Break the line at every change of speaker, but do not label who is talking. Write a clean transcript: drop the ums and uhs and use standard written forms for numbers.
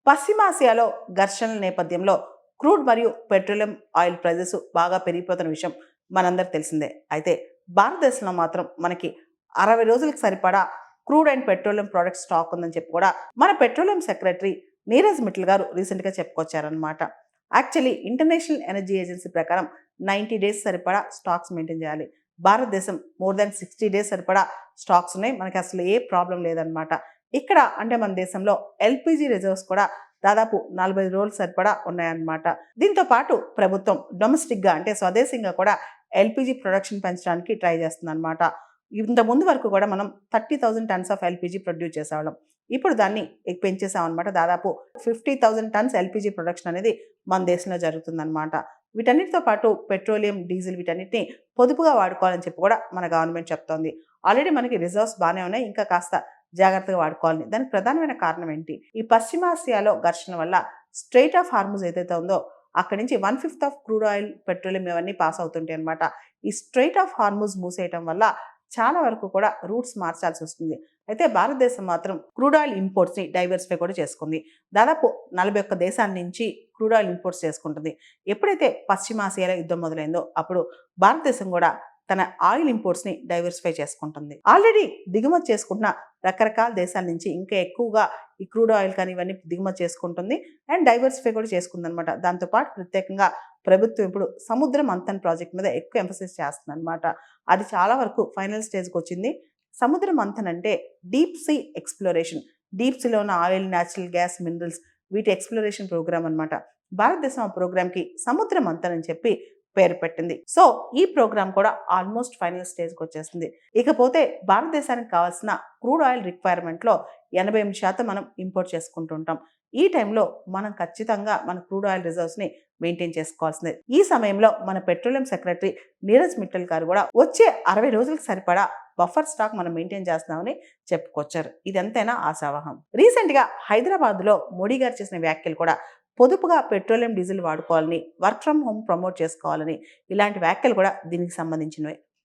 పశ్చిమాసియాలో ఘర్షణల నేపథ్యంలో క్రూడ్ మరియు పెట్రోలియం ఆయిల్ ప్రైజెస్ బాగా పెరిగిపోతున్న విషయం మనందరికి తెలిసిందే. అయితే భారతదేశంలో మాత్రం మనకి 60 రోజులకు సరిపడా crude and petroleum products stock ఉందని చెప్పి కూడా మన పెట్రోలియం సెక్రటరీ నీరజ్ మిట్టల్ గారు రీసెంట్గా చెప్పుకొచ్చారనమాట. యాక్చువల్లీ ఇంటర్నేషనల్ ఎనర్జీ ఏజెన్సీ ప్రకారం 90 డేస్ సరిపడా స్టాక్స్ మెయింటైన్ చేయాలి. భారతదేశం మోర్ దాన్ 60 డేస్ సరిపడా స్టాక్స్ ఉన్నాయి. మనకి అసలు ఏ ప్రాబ్లం లేదనమాట. ఇక్కడ అంటే మన దేశంలో ఎల్పిజి రిజర్వ్స్ కూడా దాదాపు 40 రోజులు సరిపడా ఉన్నాయన్నమాట. దీంతో పాటు ప్రభుత్వం డొమెస్టిక్గా అంటే స్వదేశంగా కూడా ఎల్పిజి ప్రొడక్షన్ పెంచడానికి ట్రై చేస్తుందన్నమాట. ఇంత ముందు వరకు కూడా మనం 30,000 టన్స్ ఆఫ్ ఎల్పిజి ప్రొడ్యూస్ చేసేవాళ్ళం. ఇప్పుడు దాన్ని పెంచేసామన్నమాట. దాదాపు 50,000 టన్స్ ఎల్పిజి ప్రొడక్షన్ అనేది మన దేశంలో జరుగుతుందన్నమాట. వీటన్నిటితో పాటు పెట్రోలియం, డీజిల్ వీటన్నిటిని పొదుపుగా వాడుకోవాలని చెప్పి కూడా మన గవర్నమెంట్ చెప్తోంది. ఆల్రెడీ మనకి రిజర్వ్స్ బాగానే ఉన్నాయి. ఇంకా కాస్త జాగ్రత్తగా వాడుకోవాలని. దానికి ప్రధానమైన కారణం ఏంటి? ఈ పశ్చిమాసియాలో ఘర్షణ వల్ల స్ట్రెయిట్ ఆఫ్ హార్ముజ్ ఏదైతే ఉందో అక్కడి నుంచి 1/5 ఆఫ్ క్రూడ్ ఆయిల్, పెట్రోలియం ఇవన్నీ పాస్ అవుతుంటాయి అనమాట. ఈ స్ట్రెయిట్ ఆఫ్ హార్ముజ్ మూసేయటం వల్ల చాలా వరకు కూడా రూట్స్ మార్చాల్సి వస్తుంది. అయితే భారతదేశం మాత్రం క్రూడ్ ఆయిల్ ఇంపోర్ట్స్ని డైవర్సిఫై కూడా చేసుకుంది. దాదాపు 41 దేశాల నుంచి క్రూడ్ ఆయిల్ ఇంపోర్ట్స్ చేసుకుంటుంది. ఎప్పుడైతే పశ్చిమాసియాలో యుద్ధం మొదలైందో అప్పుడు భారతదేశం కూడా తన ఆయిల్ ఇంపోర్ట్స్ని డైవర్సిఫై చేసుకుంటుంది. ఆల్రెడీ దిగుమతి చేసుకుంటున్న రకరకాల దేశాల నుంచి ఇంకా ఎక్కువగా ఈ క్రూడ్ ఆయిల్ కానీ ఇవన్నీ దిగుమతి చేసుకుంటుంది అండ్ డైవర్సిఫై కూడా చేసుకుంది అనమాట. దాంతోపాటు ప్రత్యేకంగా ప్రభుత్వం ఇప్పుడు సముద్ర మంథన్ ప్రాజెక్ట్ మీద ఎక్కువ ఎంఫసిస్ చేస్తుంది అనమాట. అది చాలా వరకు ఫైనల్ స్టేజ్కి వచ్చింది. సముద్ర మంథన్ అంటే డీప్ సీ ఎక్స్ప్లోరేషన్. డీప్ సీలో ఉన్న ఆయిల్, న్యాచురల్ గ్యాస్, మినరల్స్ వీటి ఎక్స్ప్లోరేషన్ ప్రోగ్రామ్ అనమాట. భారతదేశం ఆ ప్రోగ్రామ్కి సముద్ర మంథన్ అని చెప్పి పేరు పెట్టింది. సో ఈ ప్రోగ్రామ్ కూడా ఆల్మోస్ట్ ఫైనల్ స్టేజ్కి వచ్చేసింది. ఇకపోతే భారతదేశానికి కావాల్సిన క్రూడ్ ఆయిల్ రిక్వైర్మెంట్లో 88% మనం ఇంపోర్ట్ చేసుకుంటుంటాం. ఈ టైంలో మనం ఖచ్చితంగా మన క్రూడ్ ఆయిల్ రిజర్వ్స్ని మెయింటైన్ చేసుకోవాల్సిందే. ఈ సమయంలో మన పెట్రోలియం సెక్రటరీ నీరజ్ మిట్టల్ గారు కూడా వచ్చే 60 రోజులకు సరిపడా బఫర్ స్టాక్ మనం మెయింటైన్ చేస్తున్నామని చెప్పుకొచ్చారు. ఇదంతైనా ఆశావహం. రీసెంట్గా హైదరాబాద్లో మోడీ గారు చేసిన వ్యాఖ్యలు కూడా పొదుపుగా పెట్రోలియం, డీజిల్ వాడుకోవాలని, వర్క్ ఫ్రమ్ హోమ్ ప్రమోట్ చేసుకోవాలని ఇలాంటి వ్యాఖ్యలు కూడా దీనికి సంబంధించినవి.